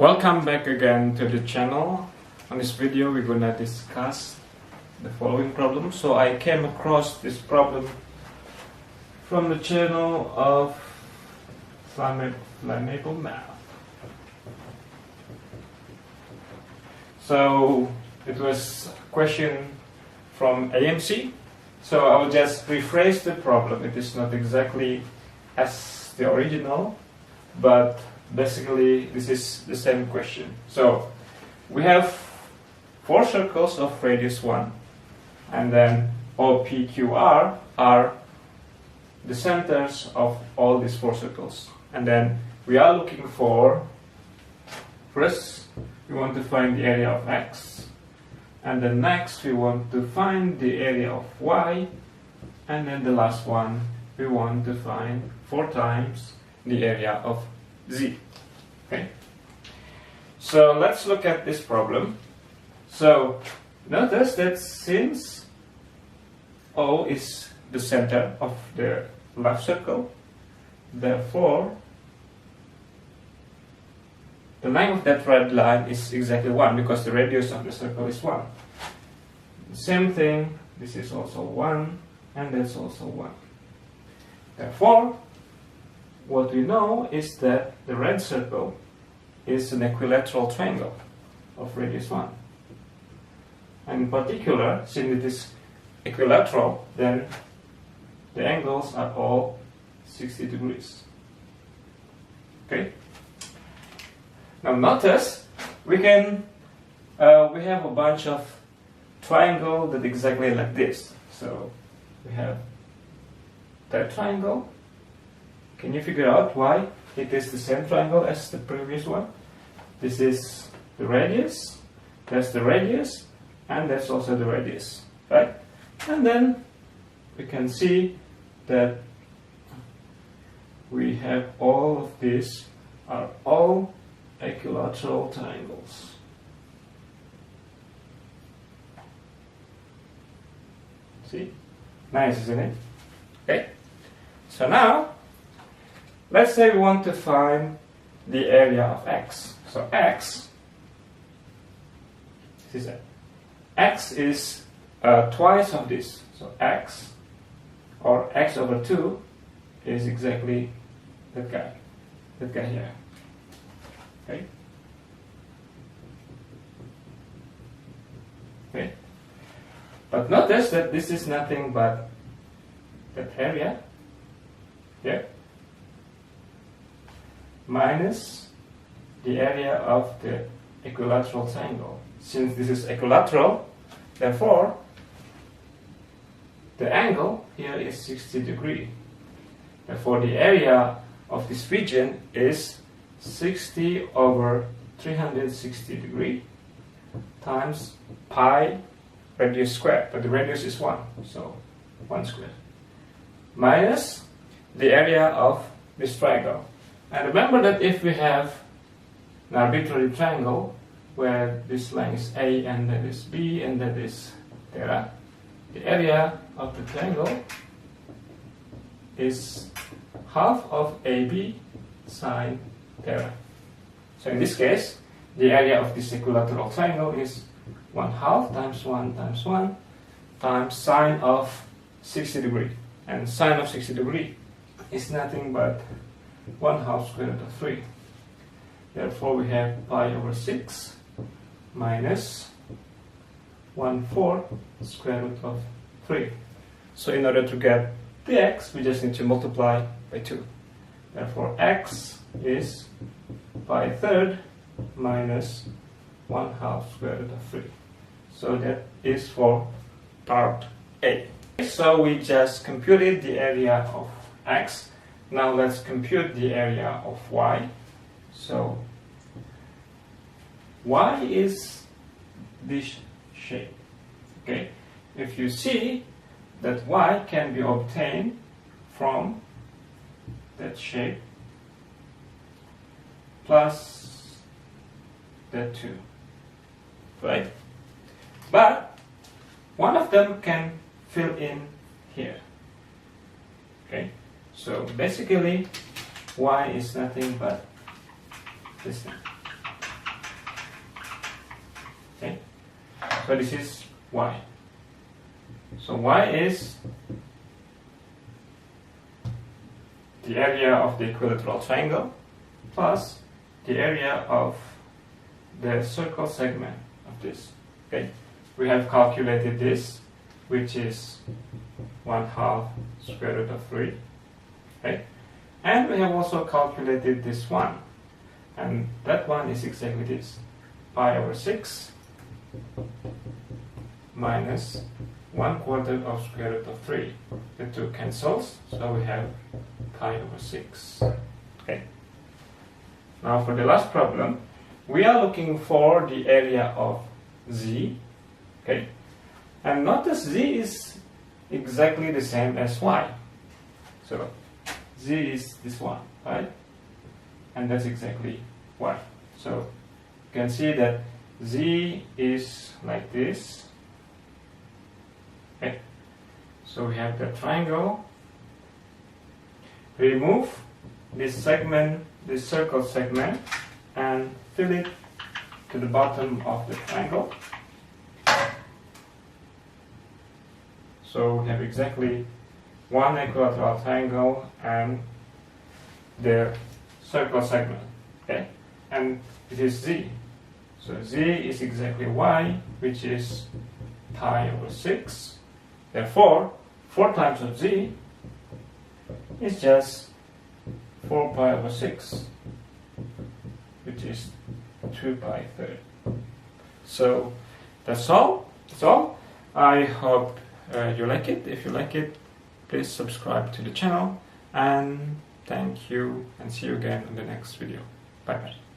Welcome back again to the channel. On this video we're gonna discuss the following problem. So I came across this problem from the channel of Flammable Math. So it was a question from AMC. So I will just rephrase the problem. It is not exactly as the original, but basically this is the same question. So we have four circles of radius 1, and then OPQR are the centers of all these four circles. And then we are looking for, first we want to find the area of X, and then next we want to find the area of Y, and then the last one we want to find 4 times the area of Z. Okay, so let's look at this problem. So notice that since O is the center of the left circle, therefore the length of that red line is exactly 1, because the radius of the circle is 1. Same thing, this is also 1, and that's also 1. Therefore, what we know is that the red circle is an equilateral triangle of radius 1. And in particular, since it is equilateral, then the angles are all 60 degrees. Okay? Now notice we have a bunch of triangle that exactly like this. So we have that triangle. Can you figure out why it is the same triangle as the previous one? This is the radius, that's the radius, and that's also the radius, right? And then we can see that we have all of these are all equilateral triangles. See? Nice, isn't it? Okay. So now let's say we want to find the area of X. So X, this is it. X is twice of this. So X, or X over 2, is exactly that guy here. Okay? Okay? But notice that this is nothing but that area here minus the area of the equilateral triangle. Since this is equilateral, therefore the angle here is 60 degrees. Therefore the area of this region is 60 over 360 degrees times pi radius squared, but the radius is 1, so 1 squared, minus the area of this triangle. And remember that if we have an arbitrary triangle where this line is A and that is B and that is theta, the area of the triangle is half of AB sine theta. So in this case, the area of this equilateral triangle is 1/2 times 1 times 1 times sine of 60 degrees. And sine of 60 degrees is nothing but 1/2 square root of 3. Therefore we have pi over 6 minus 1/4 square root of 3. So in order to get the x, we just need to multiply by 2. Therefore x is pi third minus 1/2 square root of 3. So that is for part A. So we just computed the area of X. Now let's compute the area of Y. So Y is this shape. Okay? If you see that Y can be obtained from that shape plus that 2. Right? But one of them can fill in here. Okay? So basically Y is nothing but this thing. but this is y. So y is the area of the equilateral triangle plus the area of the circle segment of this. Okay, we have calculated this, which is 1/2 square root of 3. Okay, and we have also calculated this one, and that one is exactly this: pi over 6 minus 1/4 of square root of 3. The 2 cancels, so we have pi over 6. Okay. Now for the last problem, we are looking for the area of z. Okay, and notice z is exactly the same as y. So z is this one, right? And that's exactly y. So you can see that z is like this. Okay, so we have the triangle. Remove this segment, this circle segment, and fill it to the bottom of the triangle. So we have exactly one equilateral triangle and the circle segment. Okay, and it is z. So z is exactly y, which is pi over 6. Therefore, 4 times of z is just 4 pi over 6, which is 2 pi third. So that's all. That's all. I hope you like it. If you like it, please subscribe to the channel, and thank you, and see you again in the next video. Bye bye.